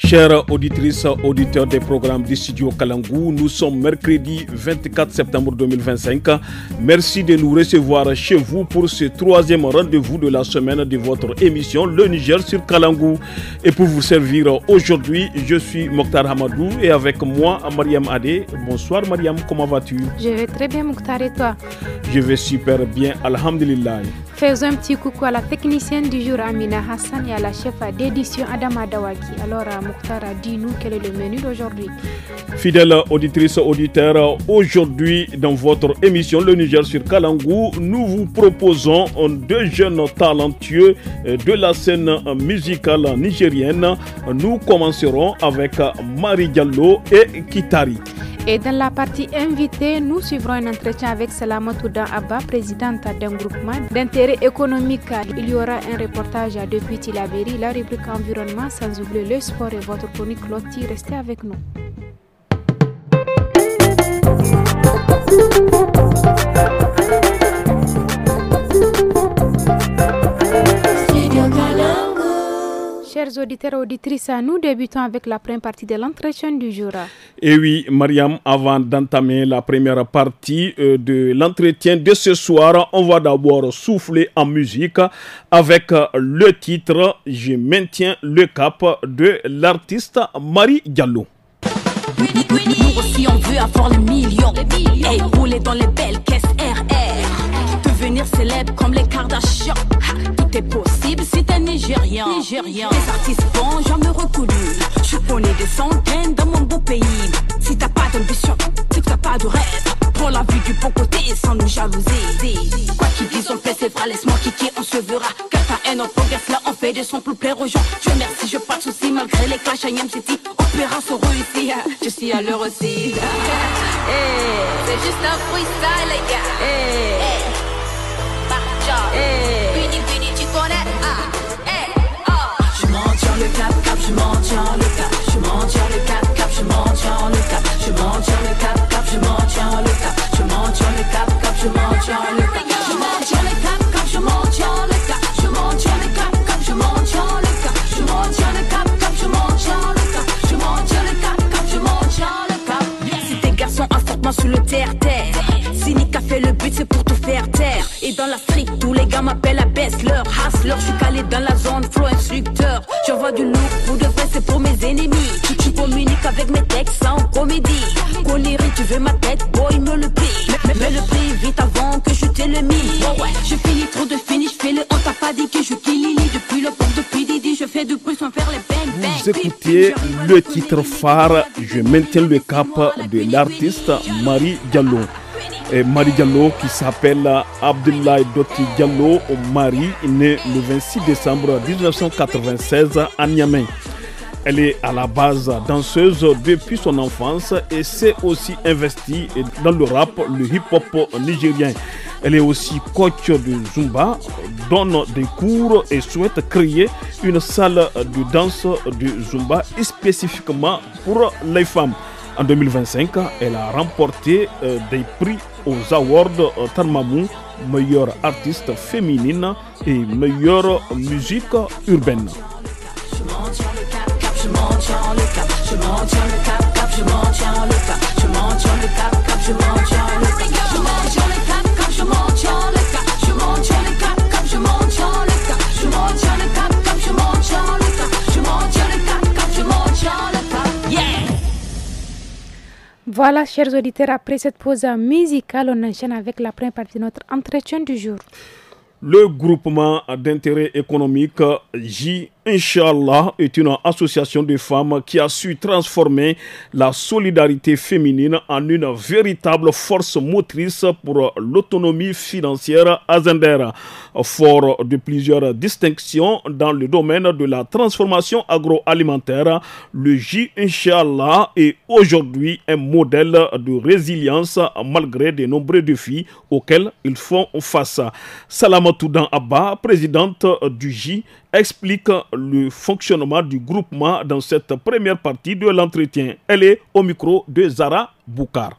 Chères auditrices, auditeurs des programmes du studio Kalangou, nous sommes mercredi 24 septembre 2025. Merci de nous recevoir chez vous pour ce troisième rendez-vous de la semaine de votre émission Le Niger sur Kalangou. Et pour vous servir aujourd'hui, je suis Mokhtar Hamadou et avec moi Mariam Adé. Bonsoir Mariam, comment vas-tu? Je vais très bien Mokhtar, et toi? Je vais super bien, alhamdulillah. Faisons un petit coucou à la technicienne du jour Amina Hassan et à la chef d'édition Adama Dawaki. Alors Mokhtar, dis-nous quel est le menu d'aujourd'hui. Fidèles auditrices, auditeurs, aujourd'hui dans votre émission Le Niger sur Kalangou, nous vous proposons deux jeunes talentueux de la scène musicale nigérienne. Nous commencerons avec Marie Diallo et Kitari. Et dans la partie invitée, nous suivrons un entretien avec Salamatou Dan Abba, présidente d'un groupement d'intérêt économique. Il y aura un reportage depuis Tilaberi, la rubrique environnement, sans oublier le sport et votre chronique Loti. Restez avec nous. Chers auditeurs et auditrices, nous débutons avec la première partie de l'entretien du jour. Et oui, Mariam, avant d'entamer la première partie de l'entretien de ce soir, on va d'abord souffler en musique avec le titre « Je maintiens le cap » de l'artiste Marie Diallo. Nous aussi on veut avoir les millions. Hey, rouler dans les belles caisses RR. Devenir célèbre comme les Kardashians. Tout est possible si t'es Nigérien. Les artistes vont jamais reconnus. Je connais des centaines dans mon beau pays. Si t'as pas d'ambition, c'est que t'as pas de rêve. Prends la vie du bon côté sans nous jalouser. Quoi qu'ils disent, on fait ses bras, laisse-moi kicker, on se verra. Car ta haine, on progresse là, on fait des sons pour plaire aux gens. Dieu merci, je pas de soucis malgré les clashs à Yam City. Opération réussie, je suis à l'heure aussi. C'est juste un freestyle, les gars. Vini, tu connais. Je maintiens le cap, je maintiens le cap. Je maintiens le cap, je maintiens le cap. Je maintiens le cap, je maintiens le cap. Je maintiens le cap, je maintiens le cap. Je maintiens le cap, je maintiens le cap. Je maintiens le cap, je maintiens le cap. Je maintiens le cap, je maintiens le cap. Je maintiens le cap, je maintiens le cap. Si tes garçons affrontent sur le terre-terre. Si Nika fait le but, c'est pour te faire taire. Et dans la street, tous les gars m'appellent à Bessler, Hustler. Je suis calé dans la zone, flow instructeur. J'envoie du lourd, pour de vrai, c'est pour mes ennemis. Tu communiques avec mes textes sans comédie. Coléré, tu veux ma tête, boy, me le paye. Mais le prix vite avant que je te le mille. Oh ouais, je finis trop de finish, fais le on t'a pas dit que je kill Lily. Depuis le pop, depuis Didi, je fais du bruit sans faire les bang bang. Vous écoutez le titre phare Je maintiens le cap de l'artiste Marie Diallo. Et Marie Diallo qui s'appelle Abdoulaye Doti Diallo Marie, née le 26 décembre 1996 à Niamey. Elle est à la base danseuse depuis son enfance et s'est aussi investie dans le rap, le hip-hop nigérien. Elle est aussi coach de Zumba, donne des cours et souhaite créer une salle de danse de Zumba spécifiquement pour les femmes. En 2025, elle a remporté des prix aux Awards Tarmamou, meilleure artiste féminine et meilleure musique urbaine. Je maintiens le cap, je maintiens le cap. Je maintiens le cap, je maintiens le cap. Je maintiens le cap, je maintiens le cap. Je maintiens le cap, je maintiens le cap. Je maintiens le cap, je maintiens le cap. Je maintiens le cap, je maintiens le cap. Je maintiens le cap, je maintiens le cap. Yeah. Voilà, chers auditeurs, après cette pause musicale, on enchaîne avec la première partie de notre entretien du jour. Le groupement d'intérêt économique J Inch'Allah est une association de femmes qui a su transformer la solidarité féminine en une véritable force motrice pour l'autonomie financière à Zender. Fort de plusieurs distinctions dans le domaine de la transformation agroalimentaire, le J Inch'Allah est aujourd'hui un modèle de résilience malgré de nombreux défis auxquels ils font face. Salamatou Dan Abba, présidente du J, explique le fonctionnement du groupement dans cette première partie de l'entretien. Elle est au micro de Zara Boukar.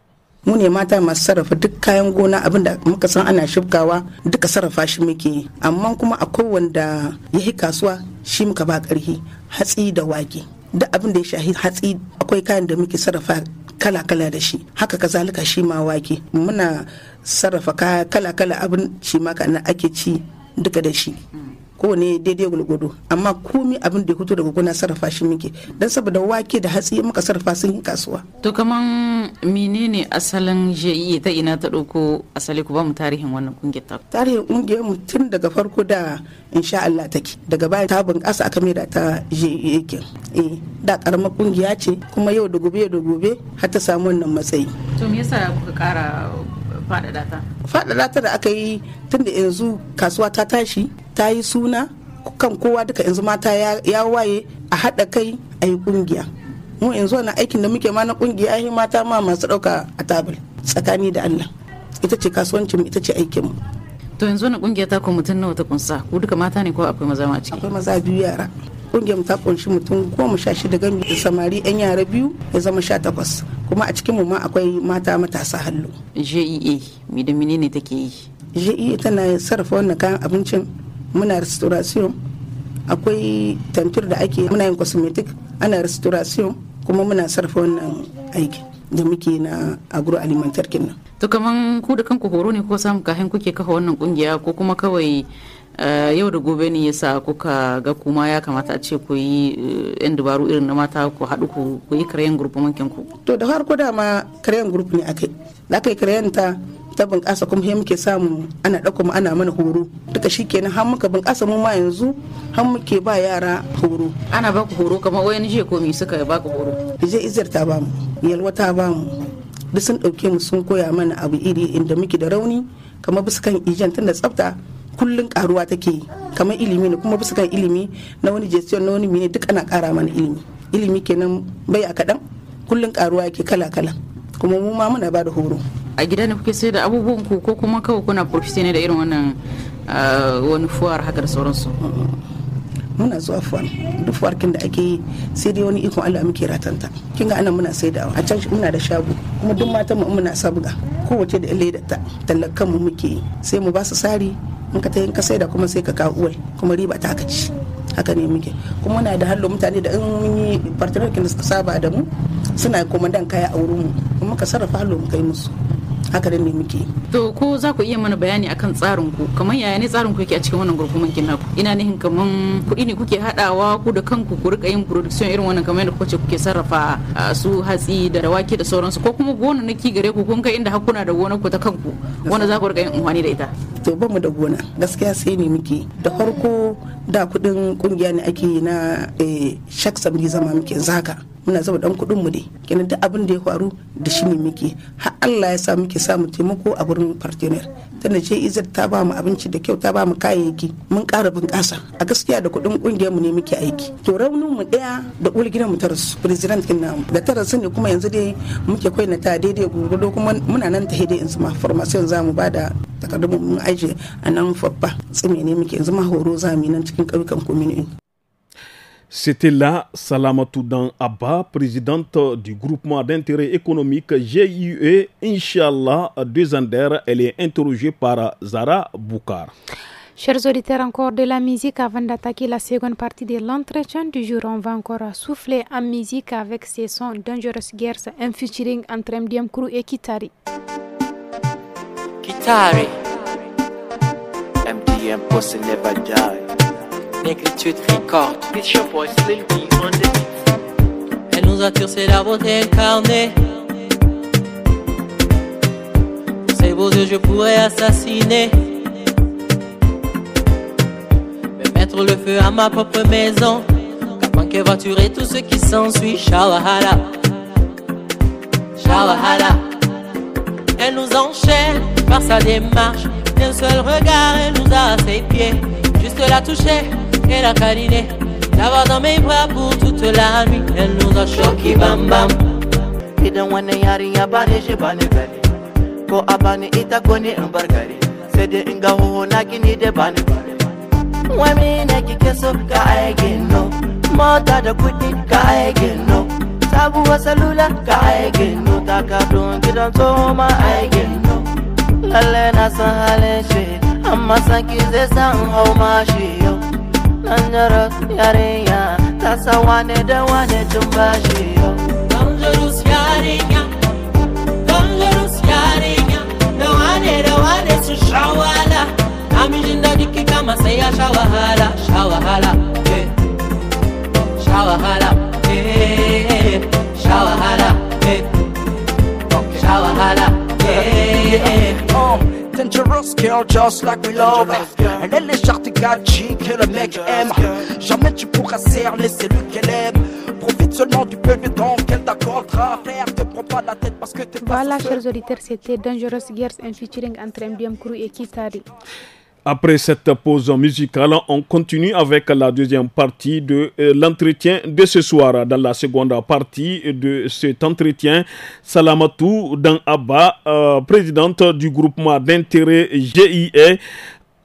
mu ne mata masu sarrafa duk kayan gona abinda muka san ana shibkawa duka sarrafa shi muke amma kuma akwai wanda ya yi kasuwa shi muka ba karhi hatsi da wake duk abin da ya shahi hatsi akwai kayan da muke sarrafa kala-kala da shi, haka kazalika shi ma wake muna sarrafa kaya kala-kala abin shi ma kana ake ci duka da shi, kowane daidai gulgudu, amma komi abin da ya fito daga gona sarrafa shi muke, don saboda wake da hatsi muka sarrafa sun yi kasuwa. To kaman menene asalin JIE, ta ina ta ɗauko asali, ku ba mu tarihin wannan kungiyar ta? Tarihin kungiyar mu tun daga farko da insha Allah take, daga baya ta bunƙasa aka maida ta JIE ke. Da karamar kungiya ce kuma yau da gobe har ta samu wannan matsayi. To me yasa kuka ƙara faɗaɗa ta? Faɗaɗa ta da aka yi tun da yanzu kasuwa ta tashi, ta yi suna kan kowa duka, yanzu mata ya waye a haɗa kai a yi kungiya. Mu yanzu wani aikin da muke ma na kungiya yi mata ma masu ɗauka a tabul, tsakani da Allah ita ce kasuwancin, ita ce aikinmu. To yanzu wani kungiya ta ku mutum nawa ta kunsa, ku duka mata ne ko akwai maza ma ciki? Akwai maza 2 yara. Kungiyar ta kunshi mutum 16 gami da samari 'yan yara 2 ya zama 18, kuma a cikinmu ma akwai mata matasa hallo. JIE mi da menene take yi? JIE tana sarrafa wannan kayan abincin, muna restoration, akwai tantur da ake, muna yin cosmetic, ana restoration, kuma muna sarrafa wannan aiki da muke na agroalimentar kenan. To kaman ku da kanku horo ne ko samu kahin kuke kafa wannan kungiya, ko kuma kawai yau da gobe ne yasa kuka ga kuma ya kamata a ce ku yi yan dabaru irin na mata, ku haɗu ku yi karyan group mankin ku? To da farko dama karyan group ne akai, da aka yi karyan ta bunƙasa, kuma sai muke samu ana ɗauko mu ana mana horo duka, shikenan har muka bunƙasa mu ma yanzu har muke ba yara horo. Ana ba ku horo kamar ONG ko me suka ba ku horo? Je Izar ta ba mu, Yalwa ta ba mu, duk sun ɗauke mu sun koya mana abu iri inda muke da rauni, kamar bisa kan ijan tunda tsafta kullun karuwa take, kamar ilimi ne kuma bisa kan ilimi na wani gestion na wani mene duk ana ƙara mana ilimi kenan bai a kaɗan, kullun karuwa yake kala-kala, kuma mu ma muna ba da horo. A gida ne kuke sai da abubuwan ku ko kuma kawai kuna profite ne da irin wannan wani fuwar haka da sauransu? Muna zuwa fuwar, duk fuwarkin da ake yi sai dai wani ikon Allah muke ratanta. Kin ga anan muna saidawa, a can muna da shago, kuma duk matan mu muna sabga, kowace da ile da tallakan mu muke yi, sai mu ba su sari, in ka tayin ka saida kuma sai ka kawo uwal, kuma riba ta ka ci. Haka ne muke, kuma muna da hallo mutane da in mun yi partner kin da suka saba da mu suna komandan kaya a wurin mu, kuma muka sarrafa hallo mu kai musu. Haka ne muke. To ko za ku iya mana bayani akan tsarin ku, kamar yaya ne tsarin ku yake a cikin wannan gurgumin kin naku? Ina nihin kaman kuɗi ne kuke hadawa ku da kanku ku rika yin production irin wannan, kamar yadda kuke sarrafa su hatsi da wake da sauransu, ko kuma gona naki gare ku kun kai inda hakuna da gonar ku ta kanku wanda za ku rika yin amfani da ita? To ba mu da gona gaskiya, sai ne muke da farko da kuɗin kungiya ne ake na shak sabri zama muke zaka muna zaba dan kudin mu dai kenan duk abin da ya faru da shi ne muke, har Allah ya sa muke samu taimako a wurin partner, tana ce Izar ta ba mu abinci da kyau, ta ba mu kayayyaki, mun ƙara bunƙasa a gaskiya da kudin kungiyar mu ne muke aiki. To raunin mu daya da ul gidan mu tarasu president kin namu da tarasu ne, kuma yanzu dai muke koyi na ta daidai gurgudo, kuma muna nan ta hede yanzu ma formation zamu bada takardun mun aje a nan fabba tsime ne muke yanzu ma horo zamu nan cikin ƙauyukan community. C'était là Salamatou Dan Abba, présidente du groupement d'intérêt économique GIE Inch'Allah de Zander. Elle est interrogée par Zara Boukar. Chers auditeurs, encore de la musique avant d'attaquer la seconde partie de l'entretien du jour. On va encore souffler en musique avec ces sons Dangerous Girls, un featuring entre MDM Crew et Kitari. Kitari, MDM Pussy Never Die. Négritude record. It's your boy Slim B on the beat. Elle nous attire, c'est la beauté incarnée. Ces beaux yeux, je pourrais assassiner. Mais mettre le feu à ma propre maison. Capant voiture et tout ce qui s'ensuit. Shawahala. Shawahala. Elle nous enchaîne par sa démarche. D'un seul regard, elle nous a à ses pieds. Juste la toucher et la câliner, l'avoir dans mes bras pour toute la nuit. Elle nous a choqué bam bam. Idan wannan yarinya ba ne shi ba ne gani, ko a bani ita ko ni in bar gari, sai dai in ga hoho na gini da ba ni bari. Wai mene kike so ka aikin no, mota da kuɗi ka aikin no, sabuwar salula ka aikin no, takardun gidan tsoho ma aikin no. Lalle na san halin shi, amma san ki zai san hau ma shi yau. Dangerous yarinya, sasa wane da wane tun bashi yau. Dangerous yarinya, dangerous yarinya, da wane su sha wahala. Namijin da duki kama sai ya sha wahala, sha wahala, sha wahala, sha wahala, sha wahala, Dangerous girl, just like we love her. Elle est charte gadji que le mec aime. Jamais tu pourras cerner celui qu'elle aime. Profite seulement du peu de temps qu'elle t'accordera. Frère, te prends pas la tête parce que t'es pas. Voilà, chers auditeurs, c'était Dangerous Girls, un featuring entre MDM Crew et Kitari. Après cette pause musicale, on continue avec la deuxième partie de l'entretien de ce soir. Dans la seconde partie de cet entretien, Salamatou Dan Abba, présidente du groupement d'intérêt GIE,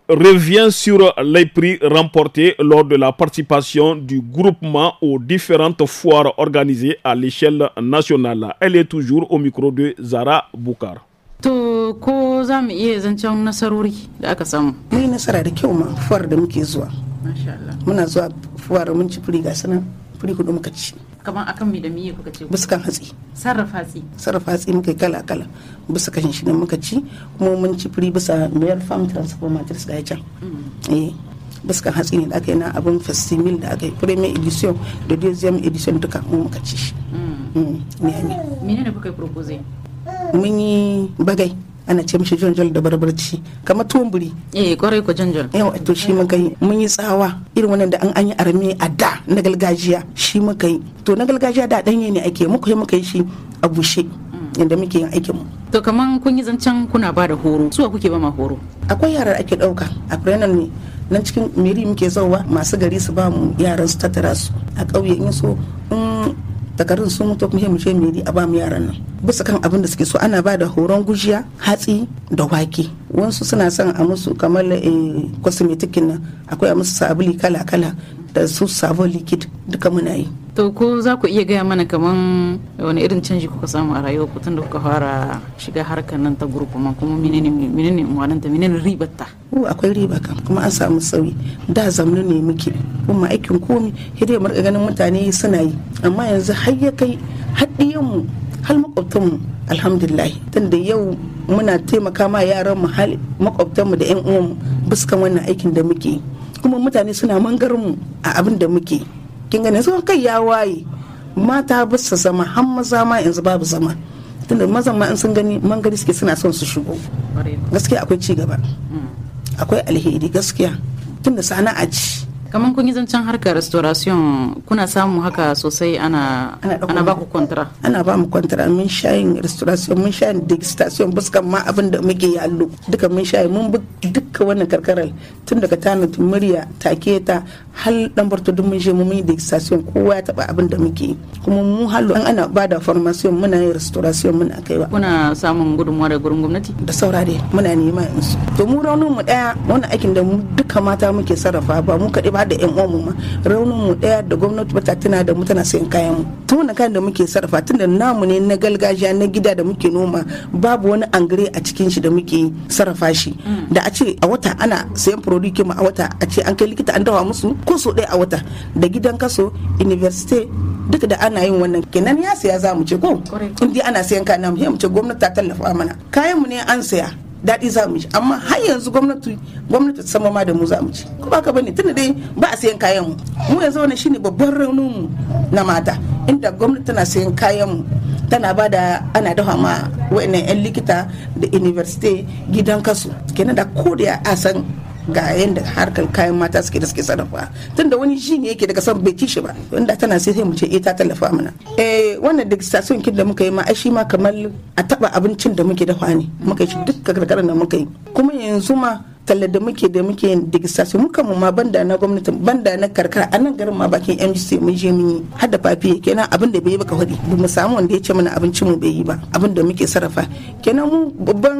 revient sur les prix remportés lors de la participation du groupement aux différentes foires organisées à l'échelle nationale. Elle est toujours au micro de Zara Boukar. To ko za mu iya zancen nasarori da aka samu? Mun yi nasara da kyau ma fuwar da muke zuwa. Masha Allah. Muna zuwa fuwar mun ci firi ga sanan firi kudu muka ci. Kaman akan mi da miye kuka ce? Buskan hatsi. Sarrafa hatsi. Sarrafa hatsi muka kala kala. Bisa kashin shi ne muka ci kuma mun ci firi bisa mayar farm transport matrix ga can. Buskan hatsi ne da aka yi na abin festimil da aka yi premier edition da deuxième edition duka mu muka ci shi. Menene kuka yi propose? Mun yi bagai ana ce mishi jonjol da barbarci kamar tuwon buri kwarai ko jonjol yawa to shi muka yi. Mun yi tsawa irin wannan da an yi arme a da na gargajiya shi muka yi. To na gargajiya da danye ne ake muka yi shi a bushe yadda muke yin aikin mu. To kaman kun yi zancen kuna ba da horo, suwa kuke ba ma horo? Akwai yaran ake dauka a prenan ne nan cikin meri muke zauwa masu gari su ba mu yaran su tattara su a ƙauye in so takarun sun mutu kuma mu je meri a ba mu yaran nan bisa kan abin da suke so. Ana ba da horon gujiya, hatsi da wake. Wasu suna son a musu kamar cosmetic nan akwai a musu sabuli kala kala da su sabon liquid duka muna yi. To ko za ku iya gaya mana kaman wani irin canji kuka samu a rayuwa ku tun da kuka fara shiga harkar nan ta group ma kuma menene umarninta menene ribarta? Akwai riba kan kuma an samu sauyi. Da zamanu ne muke kuma aikin komi hidai mu ganin mutane suna yi amma yanzu har ya kai haddiyan mu har makwabtan mu alhamdulillah tunda yau muna taimaka ma yaran mu hal makwabtan mu da yan uwan mu biskan wannan aikin da muke kuma mutane suna mangarin mu a abin da muke. Kin gane sun kai ya waye mata ba su zama har maza ma yanzu babu zama tunda mazan ma in sun gani mangari suke suna son su shigo. Gaskiya akwai ci gaba akwai alheri gaskiya tunda sana'a ce. Kaman kun yi zancen harkar restoration kuna samu haka sosai ana ba ku kwantara? Ana ba mu kwantara. Mun shayin restoration mun shayin degustation buskan ma abin da muke yallo duka mun shayi mun duka wannan karkarar tun daga tana murya take ta hal dan barto duk mun je mun yi degustation kowa ya taba abin da muke kuma mu hallo ana ba da formation muna yin restoration muna kaiwa. Kuna samun gudunmuwa da gurin gwamnati? Da saurare muna nema yanzu. To mu raunin mu daya wannan aikin da mu duka mata muke sarrafa ba mu kaɗai ba da yan uwanmu ma raunin mu daya da gwamnati bata tana da mu tana sayan kayan mu to wannan kayan da muke sarrafa tunda namu ne na gargajiya na gida da muke noma babu wani angare a cikin shi da muke sarrafa shi da a ce a wata ana sayan product mu a wata a ce an kai likita an dawa musu ko so daya a wata da gidan kaso university duka da ana yin wannan kenan ya saya za mu ce ko in dai ana sayan kayan mu mu ce gwamnati ta tallafa mana kayan mu ne an saya daɗi za mu ci amma har yanzu gwamnati sama ma da mu za mu ci ko ba ka bane tunda dai ba a sayan kayan mu yanzu wannan shine babban raunin mu na mata inda gwamnati tana sayan kayan mu tana ba da ana dafa ma wa'annan yan likita da university gidan kasu kenan da ko da a san ga yanda harkar kayan mata suke da suke sarrafa tunda wani shi ne yake daga san bai ci shi ba wanda tana sai mu ce ta tallafa mana wannan degustation kin da muka yi ma ai shi ma kamar a taba abincin da muke dafa ne muka yi shi duk karkarar da muka yi kuma yanzu ma talla da muke yin degustation muka mu ma banda na gwamnati banda na karkara a nan garin ma bakin MGC mun je mun yi har da fafiye kenan abin da bai yi baka hudi ba mu samu wanda ya ce mana abincin mu bai yi ba abin da muke sarrafa kenan mu babban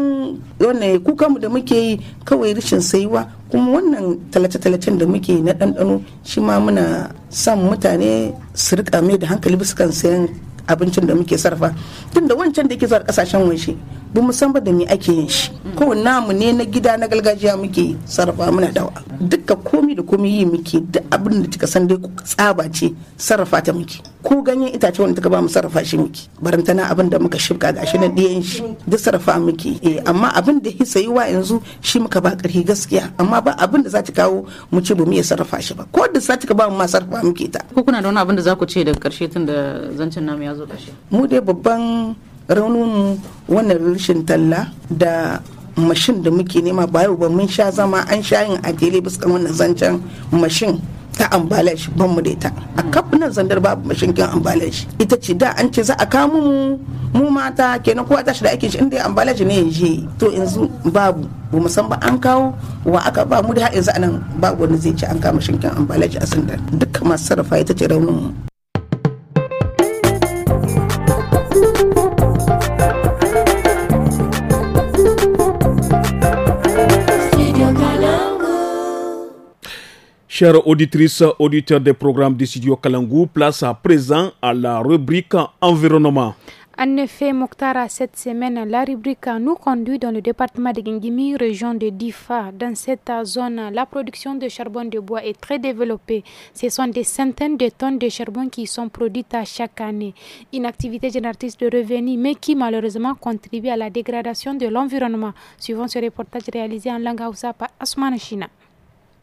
wannan kukan mu da muke yi kawai rashin saiwa kuma wannan talace-talacen da muke na ɗanɗano shi ma muna son mutane su rika mai da hankali bisa kan sayan abincin da muke sarrafa tunda wancan da yake zuwa kasashen waje ba mu san ba da me ake yin shi ko namu ne na gida na gargajiya muke sarrafa muna dawa dukkan komi da komi yi muke da abin da kika san dai tsaba ce sarrafa ta muke ko ganyen itace wanda kika ba mu sarrafa shi muke barantana abin da muka shibka gashi na diyan shi duk sarrafa muke amma abin da hisa yi wa yanzu shi muka ba ƙarfi gaskiya amma ba abin da za ta kawo mu ce ba mu iya sarrafa shi ba ko da za ta ba mu ma sarrafa muke ta ko kuna da wani abin da za ku ce daga ƙarshe tun da zancen namu ya zo ƙarshe mu dai babban raunin wannan rashin talla da mashin da muke nema ba yau ba mun sha zama an sha yin adele bisa wannan zancen mashin ta ambalashi ban mu da ita a kafin zandar babu mashin kin ambalashi ita ce da an ce za a kamo mu mata kenan kowa tashi da ake shi inda ambalashi ne yaje to yanzu babu mu san ba an kawo wa aka ba mu da har yanzu anan babu wani zai ce an kama mashin kin ambalashi a sandar dukkan masu sarrafa ita ce raunin mu. Chères auditrices, auditeurs des programmes du studio Kalangou, place à présent à la rubrique environnement. En effet, Mokhtara, cette semaine, la rubrique nous conduit dans le département de Gingimi, région de Difa. Dans cette zone, la production de charbon de bois est très développée. Ce sont des centaines de tonnes de charbon qui sont produites chaque année. Une activité génératrice de revenus, mais qui malheureusement contribue à la dégradation de l'environnement. Suivant ce reportage réalisé en langue Hausa par Asman China.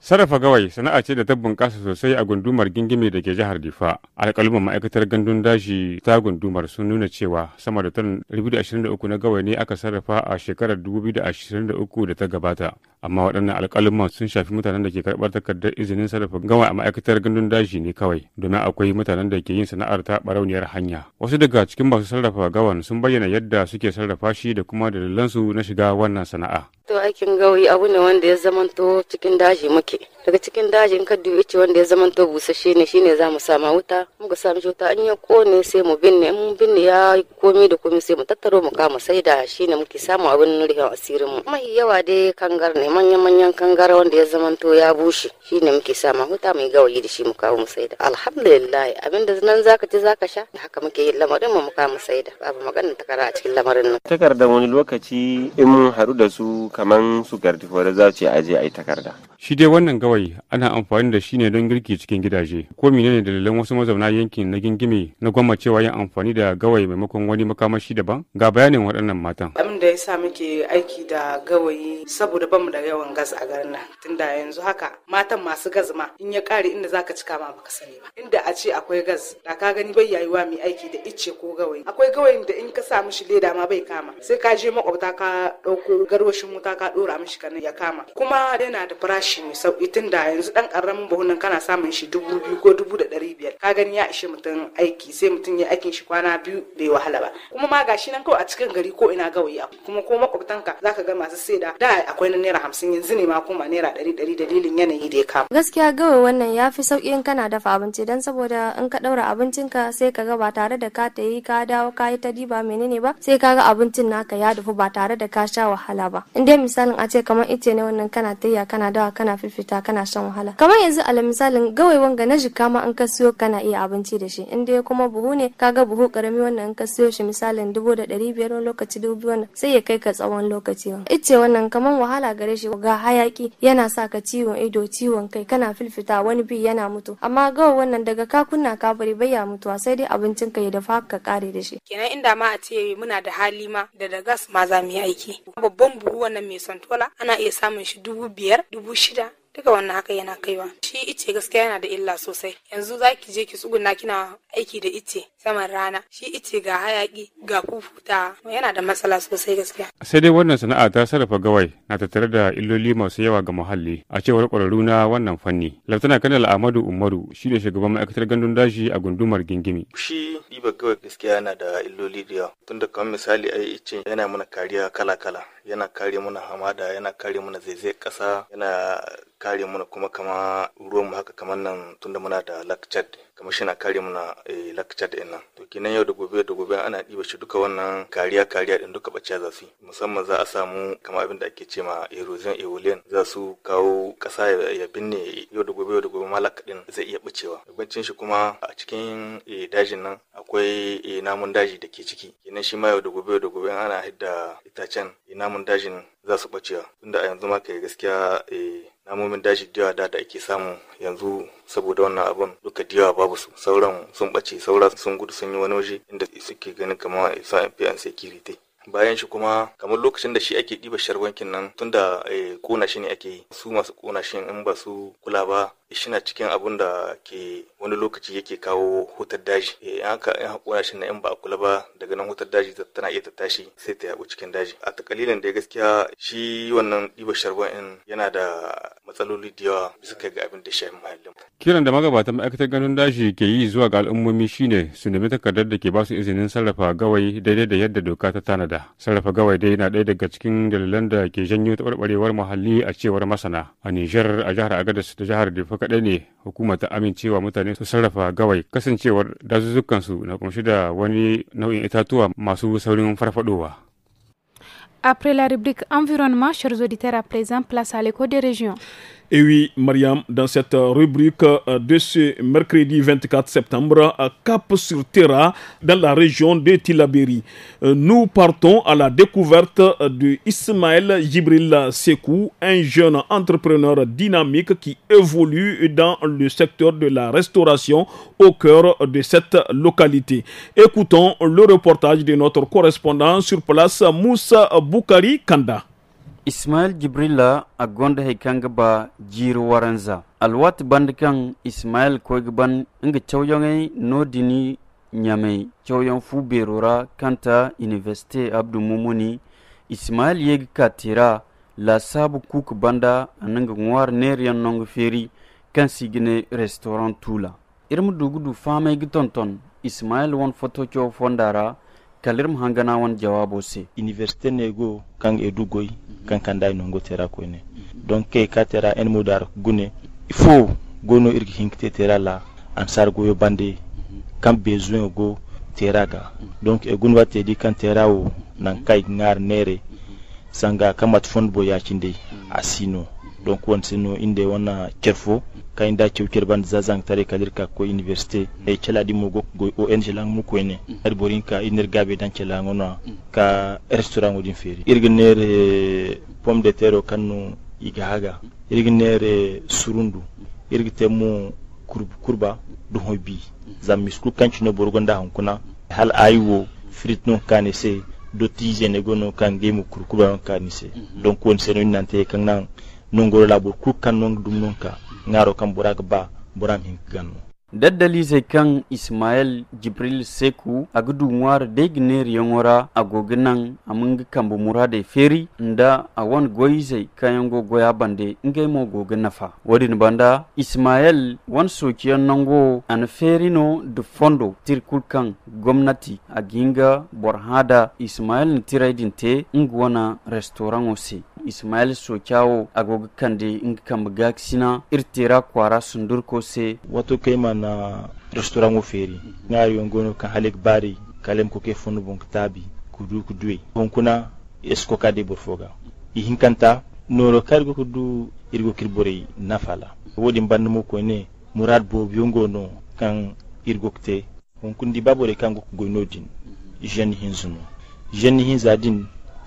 Sarrafa gawai sana'a ce da ta bunƙasa sosai a gundumar Gingime da ke jihar Difa. Alƙaluman ma'aikatar gandun daji ta gundumar sun nuna cewa sama da tan 2023 na gawai ne aka sarrafa a shekarar 2023 da ta gabata. Amma waɗannan alƙaluman sun shafi mutanen da ke karɓar takardar izinin sarrafa gawai a ma'aikatar gandun daji ne kawai, domin akwai mutanen da ke yin sana'ar ta barauniyar hanya. Wasu daga cikin masu sarrafa gawan sun bayyana yadda suke sarrafa shi da kuma dalilansu na shiga wannan sana'a. To aikin gawayi abu ne wanda ya zamanto cikin daji muke. Daga cikin daji in ka dubi ce wanda ya zamanto busasshe ne shine za mu sama wuta. Muka sami wuta an ya kone sai mu binne, in mun binne ya komi da komi sai mu tattaro mu kama sai da shine muke samu abin rihin asirin mu. Mai yawa dai kangar ne manyan kangar wanda ya zamanto ya bushe shine muke sama wuta mai gawayi da shi mu kawo mu saida. Alhamdulillah abinda nan zaka ci zaka sha haka muke yin lamarin mu kama saida. Babu maganar takara a cikin lamarin nan. Takarda wani lokaci in mun haɗu da su kaman su gartifore za su aje a yi takarda. Shi dai wannan gawayi ana amfani da shi ne don girki cikin gidaje. Ko menene dalilan wasu mazauna yankin na Gingime na gwammacewa yin amfani da gawayi maimakon wani makamashi daban? Ga bayanin waɗannan matan. Abin da ya sa muke aiki da gawayi saboda bamu da yawan gas a garin nan. Tunda yanzu haka matan masu gas ma in ya kare inda zaka cika ma baka sani ba. Inda a ce akwai gas da ka gani bai yayuwa mai aiki da icce ko gawayi. Akwai gawayin da in ka sa mishi leda ma bai kama. Sai ka je makwabta ka ɗauko garwashin wuta ka ɗora mishi kanin ya kama. Kuma yana da farashi mai sauki tunda yanzu dan karamin buhunan kana samun shi 2,000 ko 2,500 ka gani ya ishe mutum aiki sai mutum ya aikin shi kwana 2 bai wahala ba kuma ma gashi nan kawai a cikin gari ko ina gawayi kuma ko makwabtanka zaka ga masu saida da akwai na naira 50 yanzu ne ma kuma naira 100 dalilin yanayi da ya kama. Gaskiya gawayi wannan ya fi sauki in kana dafa abinci dan saboda in ka daura abincinka sai ka ga ba tare da ka tayi ka dawo ka yi ta diba menene ba sai ka ga abincin naka ya dafu ba tare da ka sha wahala ba. In dai misalin a ce kamar ice ne wannan kana tayya kana dawa kana fifita kana shan wahala kamar yanzu alal misalin gawai wanga na jika ma in ka siyo kana iya abinci da shi in dai kuma buhu ne kaga buhu karami wannan in ka siyo shi misalin 1,500 wani lokaci 2,000 wannan sai ya kai ka tsawon lokaci ice wannan kamar wahala gare shi ga hayaki yana sa ka ciwon ido ciwon kai kana filfita wani bi yana mutu amma gawai wannan daga ka kunna ka bari bai ya mutuwa sai dai abincin ka ya dafa ka kare da shi kenan inda ma a ce muna da hali ma da gas ma za mu yi aiki babban buhu wannan mai santola ana iya samun shi 5,000 6,000 duka wannan haka yana kaiwa shi ice gaskiya yana da illa sosai yanzu zaki je ki tsuguna kina aiki da ice saman rana shi ice ga hayaki ga fufuta yana da matsala sosai gaskiya. Sai dai wannan sana'a ta sarrafa gawai na tattare da illoli masu yawa ga muhalli a cewar ƙwararru na wannan fanni. Laftana Kanal Ahmadu Umaru shi ne shugaban ma'aikatar gandun daji a gundumar Gingimi. Shi ɗiba gawai gaskiya yana da illoli da yawa tunda kamar misali ai ice yana mana kariya kala-kala yana kare mana hamada, yana kare mana zaizayar ƙasa, yana kare mana kuma kama ruwan mu haka kamar nan tunda muna da lakcad kamar shi na kare mana lakcad din nan. To kenan yau da gobe ana ɗiba shi duka wannan kariya din duka bacciya za su yi. Musamman za a samu kamar abin da ake ce ma erosion eolian, za su kawo ƙasa ya binne yau da gobe malaka din zai iya bacewa. Bancin shi kuma a cikin dajin nan akwai namun daji da ke ciki. Kenan shi ma yau da gobe ana hidda itacen namun dajin za su bacewa. Tunda a yanzu ma kai gaskiya namomin daji da ake samu yanzu saboda wannan abun duka diyawa babu su, sauran sun bace, sauran sun gudu sun yi wani waje inda suke ganin kamar isa an security. Bayan shi kuma kamar lokacin da shi ake ɗiba sharwankin nan tunda kona shi ne ake yi, su masu kona shi in ba su kula ba shi na cikin abun da ke wani lokaci yake kawo hutar daji. Haka in kona shi na in ba a kula ba daga nan hutar daji tana iya ta tashi sai ta yaɓu cikin daji. A takalilin da gaskiya shi wannan ɗiba sharwan yana da matsaloli da yawa bisa kai ga abin da shi muhallin. Kiran da magabatan ma'aikatar gandun daji ke yi zuwa ga al'ummomi shine su nemi takardar da ke ba su izinin sarrafa gawayi daidai da yadda doka ta tanada. Sarrafa gawayi dai na ɗaya daga cikin dalilan da ke janyo taɓarɓarewar muhalli a cewar masana. A Nijar, a jihar Agadez da jihar Difa kaɗai ne hukumar ta amincewa mutane su sarrafa gawayi, kasancewar dazuzzukansu na kunshi da wani nau'in itatuwa masu saurin farfadowa. Après la rubrique environnement, chers auditeurs, à présent, place à l'écho des régions. Et oui, Mariam, dans cette rubrique de ce mercredi 24 septembre, à Cap sur Terra, dans la région de Tillabéri, nous partons à la découverte de Ismaël Djibril Sekou, un jeune entrepreneur dynamique qui évolue dans le secteur de la restauration au cœur de cette localité. Écoutons le reportage de notre correspondant sur place, Moussa Boukari Kanda. Ismail Jibrila a gonda haikanga ba jiro waranza. Alwat bandikan Ismail koigban inga chawyongai no dini nyamai chawyon fu berora kanta Université Abdou Moumouni. Ismail yegi katira la sabu kuk banda ananga ngwar nerian nong feri kan sigine restaurant tula. Irmu dugudu fama igi tonton Ismail won foto chow fondara kalirm hangana wan jawabo se. Université nego kang edugoy kan kanda nongo tera ko ne donc ke katera en modar gune il faut gono irgi hinkte tera la ansar go yo bande kam besoin go tera ga donc e gun wate di kan tera o nan kay ngar nere sanga kamat fond bo ya cinde asino donc won sino inde wana cerfo kay nda ci ban zazang tare kadir ka ko université e cela di mo go ONG lang mu ko ne er borinka iner gabe dan cela ngona ka restaurant odin feri irgnere pomme de terre kanu igaga irgnere surundu irgitemu kurba do hobi zamis ku kanchino borgonda hankuna hal aywo fritno kanese do tije gono kan gemu kurkuba kanise donc won seno nante kan nan nongoro labur ku kan nong dum nonka ngaro kam buraga ba buram hin ganno daddali zai kan Ismail Jibril Seku a gudu nwar degner yongora a goginan a mungi kambu murade feri nda a wan goyi zai kayan goya bande ngai mo gogin nafa wadin banda Ismail wan sokiyan nango an feri no de fondo tirkul kan gwamnati a ginga borhada Ismail tiraidin te ngwana restaurant ose Ismail Sokiawo agogo kande inga kambu gaksina irtira kwara sundur ko se wato kaima na restaurant o feri ngari yongono kan halek bari kalem ko ke fonu bon kitabi kuduwe honkuna esko kade borfoga i hinkanta noro kargo kudu irgo kirbore nafala wodi bandu mo ko ne murad bo yongono kan irgokte honkundi babore kango goynodin jeune hinzadin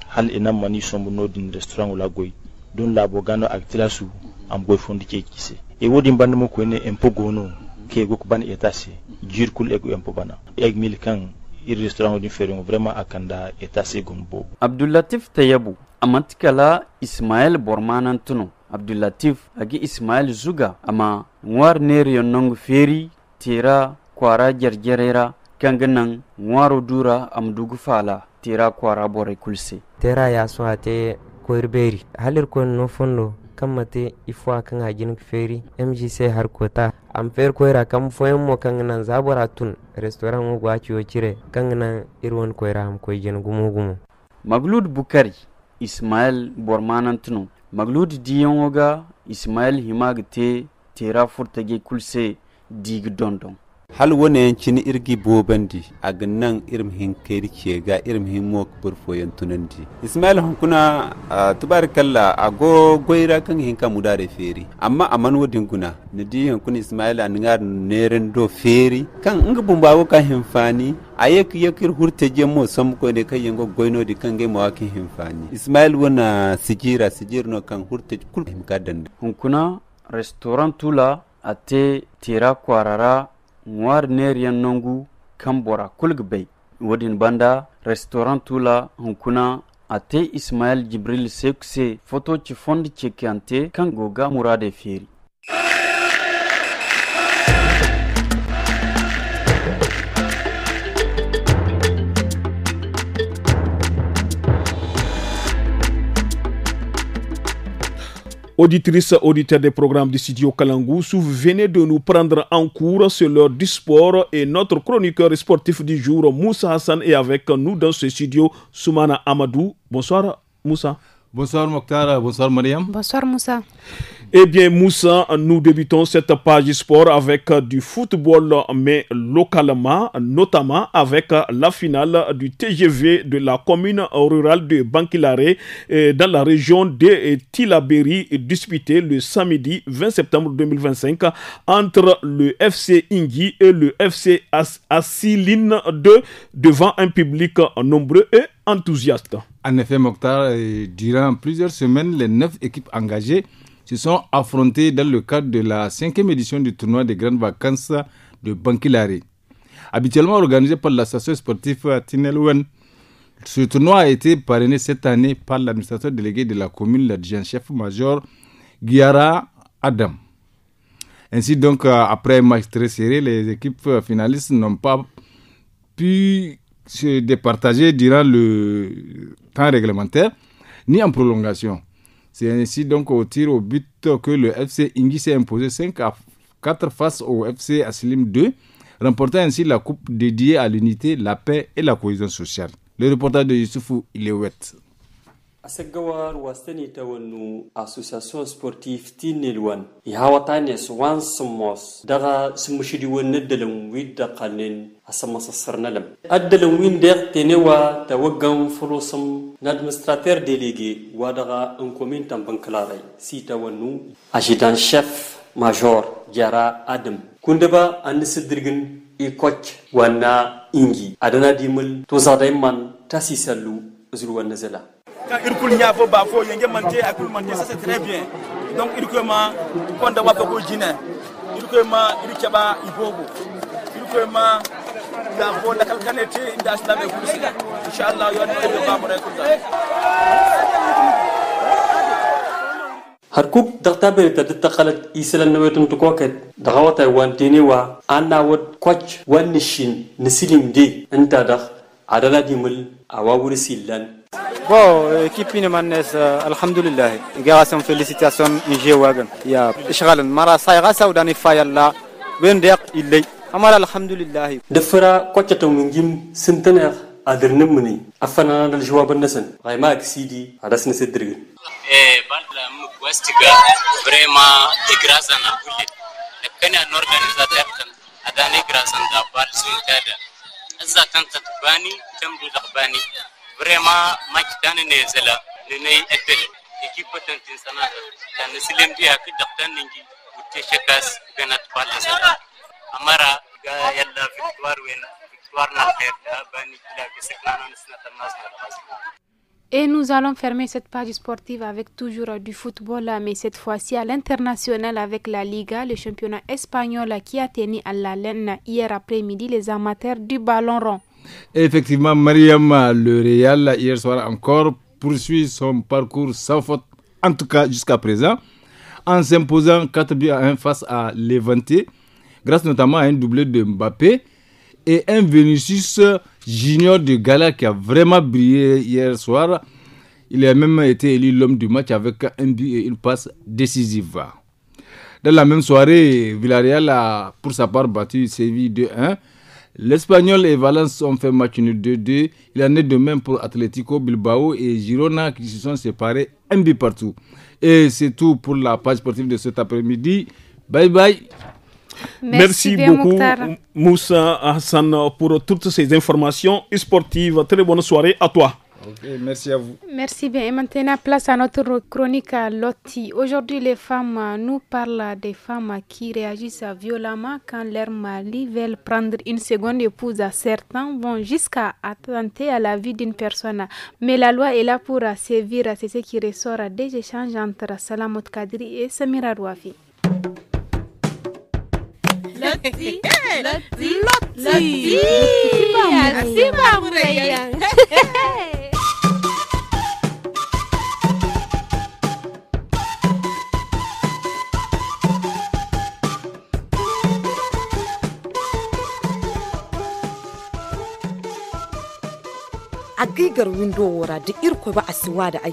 hal ina mani sombo nodin restaurant la goy don la bogano aktilasu am goy fondi ke kise e wodi bandu mo ko ne empo gono ke go ban etase jirkul ego empo bana eg milkan ir restaurant din feri vraiment akanda etase gombo Abdulatif Tayabu amatkala Ismail Bormanan tuno Abdulatif agi Ismail Zuga ama ngwar neriyo nong feri tira kwara jarjarera kanganan ngwaro dura amdugu fala tira kwara bore kulse tera ya so ate koirberi halir ko no fondo kamate ifwa kan hagin feri MGC har kota am fer koira kam foyen mo kan nan zabora tun restaurant mo gwaci o cire kan nan irwon koira am koy jin gumo Maglud Bukari Ismaël Bormanantno Maglud Dionga Ismaël Himagte Tera Furtage Kulse Dig Dondon hal wone cini irgi bobandi agnan irim hinkeri ga irim himok burfoyen tunandi Ismail hunkuna tubarkalla ago goira kan hinka mudare feri amma aman wodin guna nidi hunkuna Ismail angar neren do feri kan inga bumbawo kan himfani ayek yakir hurteje mo sam ko ne kay yango goyno di kan ge mawaki himfani Ismail wona sigirno kan hurteje kul himkadan hunkuna restaurant tula ate tira kwarara Noir nerian nongu kambora kulgbay wadin banda restaurant tula hunkuna ate Ismaël Jibril Sekse photo ci fond ci kante kan goga murade feri Auditrices, auditeurs des programmes du studio Kalangou, vous venez de nous prendre en cours sur l'heure du sport et notre chroniqueur sportif du jour, Moussa Hassan, est avec nous dans ce studio, Soumana Amadou. Bonsoir Moussa. Bonsoir Mokhtar, bonsoir Mariam. Bonsoir Moussa. Eh bien Moussa, nous débutons cette page sport avec du football, mais localement, notamment avec la finale du TGV de la commune rurale de Bankilare dans la région de Tilaberi, disputée le samedi 20 septembre 2025 entre le FC Ingui et le FC Asiline 2 devant un public nombreux et enthousiaste. En effet Mokhtar, durant plusieurs semaines, les 9 équipes engagées se sont affrontés dans le cadre de la 5e édition du tournoi des grandes vacances de Bankilare. Habituellement organisé par l'association sportive Tinelwen, ce tournoi a été parrainé cette année par l'administrateur délégué de la commune, l'adjudant-chef-major Guiara Adam. Ainsi donc, après un match très serré, les équipes finalistes n'ont pas pu se départager durant le temps réglementaire, ni en prolongation. C'est ainsi donc au tir au but que le FC Ingui s'est imposé 5-4 face au FC Asilim 2, remportant ainsi la coupe dédiée à l'unité, la paix et la cohésion sociale. Le reportage de Youssoufou Ilewet. Asegawar wastani tawanu association sportive Tinelwan ihawatane swan sumos daga sumushidi wonnedalam widda qanin asamasa sarnalam addalam winder tenewa tawaggan fulosum l'administrateur délégué wadaga un commune tambanklare si tawanu adjudant chef major Jara Adam kundaba anisidirgin e coach wana Ingi adana dimul to zadayman tasisalu zurwan nazala quand il coule n'y a pas faux il y a mangé à coule manger ça c'est très bien donc il que ma quand on va pas gojina il que ma il que ba ibogo il que ma la bonne la calcanete inda asna be kursi inshallah yo no ba mo rek harkub daqtabe tadtaqalat islan nawetun tukoket dagawata wantini wa anna wad coach wan nishin nisilim de anta dakh adala dimul awawur silan. Bon, équipe Manes, alhamdulillah. Grâce à une félicitation, Ingé Wagan. Il y a Ishgalan, Mara Saïra Saoudani Fayalla, Wendek, il est. Amara alhamdulillah. De Fera, Kochaton Wingim, Centenaire, Adernumuni, Afana del Jouaban Nesson, Raima Sidi, Adasne Cedric. Bandla Westiga, vraiment, et grâce à Napoli. Le Kenya organisateur, Adani grâce à la balle sur le terrain. Azatan Bani, Temdu Bani. Vraiment, match dans les Nézela, le Ney Etel, équipe potentielle sana, dans le Silim Dia, qui d'Artan Ningi, ou Téchekas, Benat Palasala. Amara, Yalla, victoire n'a fait, Bani, la Seknanon, Snatamas, Et nous allons fermer cette page sportive avec toujours du football, mais cette fois-ci à l'international avec la Liga, le championnat espagnol qui a tenu à la laine hier après-midi les amateurs du ballon rond. Effectivement, Mariam, le Real, hier soir encore, poursuit son parcours sans faute, en tout cas jusqu'à présent, en s'imposant 4-1 face à Levante, grâce notamment à un doublé de Mbappé et un Vinicius Junior de Gala qui a vraiment brillé hier soir. Il a même été élu l'homme du match avec un but et une passe décisive. Dans la même soirée, Villarreal a pour sa part battu Séville 2-1. L'Espagnol et Valence ont fait match nul 2-2. Il en est de même pour Atlético Bilbao et Girona qui se sont séparés un but partout. Et c'est tout pour la page sportive de cet après-midi. Bye bye. Merci beaucoup Moussa Hassan pour toutes ces informations sportives. Très bonne soirée à toi. Okay, merci à vous. Merci bien. Et maintenant, place à notre chronique Loti. Aujourd'hui, les femmes nous parlent des femmes qui réagissent violemment quand leurs maris veulent prendre une seconde épouse. Certains vont jusqu'à attenter à la vie d'une personne. Mais la loi est là pour sévir. C'est ce qui ressort des échanges entre Salamot Kadri et Samira Rouafi. Loti, Loti, Loti, a gigar windo wora da irko ba a siwa da ai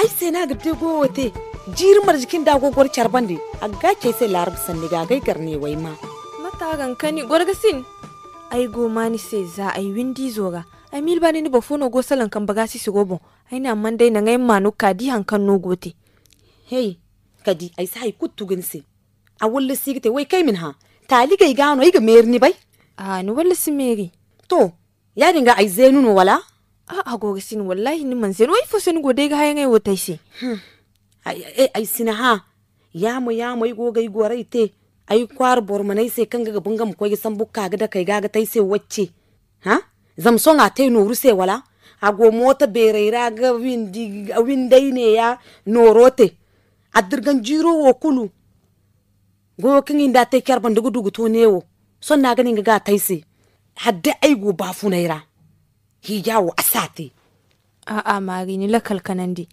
sai na ga dego wote jirmar jikin dagogwar charbande a gace sai larab sanni ga gaigar ne wai ma mata gankani gorgasin ai goma ni sai za ai windi zoga ai mil bani ni bafono go salan kan baga si sigobon ai na man dai na ngai manu kadi hankan no gote hey kadi ai sai kuttu ginse a wulle sigite wai kai min ha tali gai gano ai ga merni bai a ni wulle si meri to ya dinga ai zenu no wala a gogasin wallahi ni man zenu ai fo sen go dai ga hayan ai wotai si ai sina ha ya mu ai gogai gorai te ai kwar bormanai sai kan ga bunga mu koyi san bukka ga da kai ga tai sai wacce ha zam son a tai noru sai wala a go mota bereira ga windai ne ya norote a dirgan jiro wo kulu go kin inda tai karban dugu dugu to newo son na ganin ga tai sai hadda ai go ba funaira hijawo asati a mari ni la kalkanandi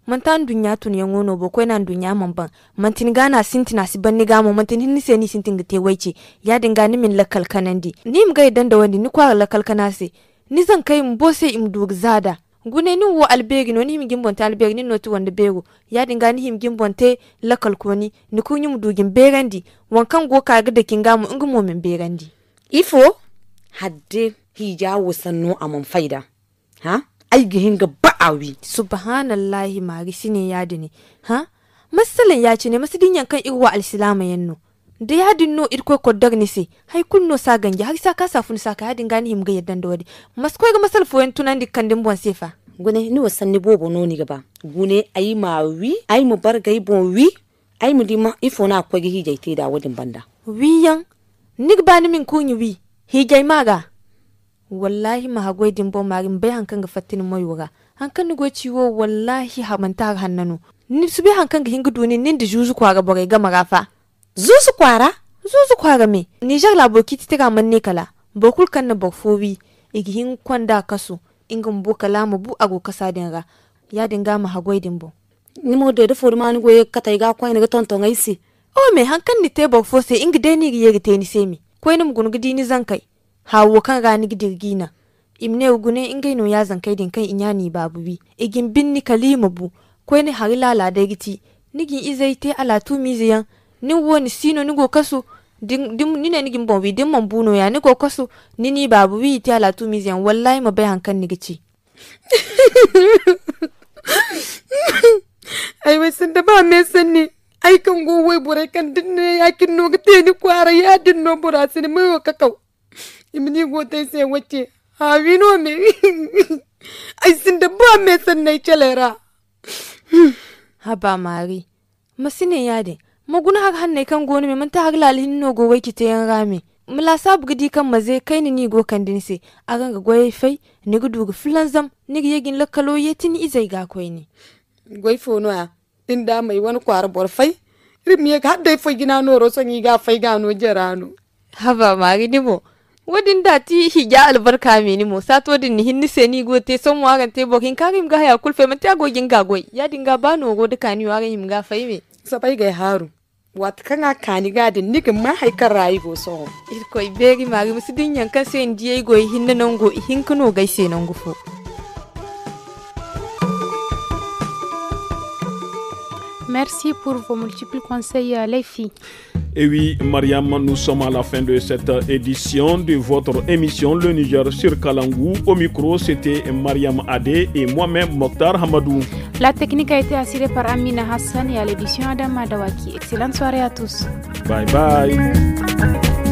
mantan dunya tun yangono bo ko nan dunya mamban mantin gana sintina si banni gamo mantin hinni se ni sintin gite waice ya dinga ni min lakal kanandi ni mga idan da wandi ni kwa lakal kanase ni zan kai mbo se im dug zada gune ni wo albegi no ni him gimbonte albegi ni noti wanda bego ya dinga ni him gimbonte lakal koni ni kunyi mu dugin berandi wankan go ka ga da kingamo ingumo min berandi ifo hadde hijawo sanno amon faida ha ai gihin ga ba'awi subhanallahi mari shine yadi ne ha masalan ya ce ne masidin yankan irwa alislama yanno da yadin no irko koddar ni se hay kunno sa gange har sa ka safun sa ka yadin gani himga yaddan da wadi masko ga masal foyen tunan dikkan din bon sefa gune ni wasan ni bobo no ni gaba gune ai mawi ai mu bar gai bon wi ai mu dima ifo na ko gi hijaite da wadin banda wiyan nig bani min kunyi wi hijai maga wallahi ma hagoi dimbo marin bai hankan ga fatin moyuga hankan go ciwo wallahi hamanta hannanu ni su bi hankan ga hingu duni nin da juzu kwara bore ga magafa zuzu kwara me ni jar la boki titiga manne kala bokul kan na bokfowi igi hin kwanda kasu ingin bo kala mu bu ago kasa dinga ya dinga ma hagoi dimbo ni mo de fo ma ni go katai ga kwai ni ga tonton aisi o me hankan ni te bokfo se ingi de ni yegi te ni semi kwai nim gunu gidi ni zankai hawo kan gani gidirgina imne ugune ingai no ya zankai din kai inyani babu bi igin binni kalima bu ko ne hari lala da giti nigin izaite ala tu miziyan ni woni sino ni go kasu dim ni ne nigin bon wi dim man buno ya ni go kasu ni babu wi ti ala tu miziyan wallahi ma bai hankan ni gici ai wai sun da ba me sanni ai kan go wai bure kan dinne yakin no gite ni kwara ya dinno burasi ni mai kakau imini gote sai wace habino me ai sun da ba me sannai celera haba mari masine yade maguna har hanne kan goni me mun ta har lalin no go wai kite yan rame mula sabu gidi kan maze kai ni go kan dinse a ganga goye fai ni gudu ga flanzam ni ga yegin lakalo yetini izai ga koi ni goy fono ya inda mai wani kwara bor fai rimiye ga dai fai gina no ro son yi ga fai ga no jarano haba mari ni mo wadin da ti hija albarka me ni mo sato din ni hinni se ni gote son wagan te bokin karim ga ya kulfe mata gogin ga goy ya dinga ba no go duka ni wagan him ga fai me sabai ga haru wat kanga kani ga din ni ma haikar rayi go so irko iberi mari musidin yankan se ndiye go hinna non go hinkuno gaise non gufo. Merci pour vos multiples conseils, les filles. Et oui, Mariam, nous sommes à la fin de cette édition de votre émission Le Niger sur Kalangou. Au micro, c'était Mariam Adé et moi-même Mokhtar Hamadou. La technique a été assurée par Amina Hassan et à l'édition Adam Madawaki. Excellente soirée à tous. Bye bye.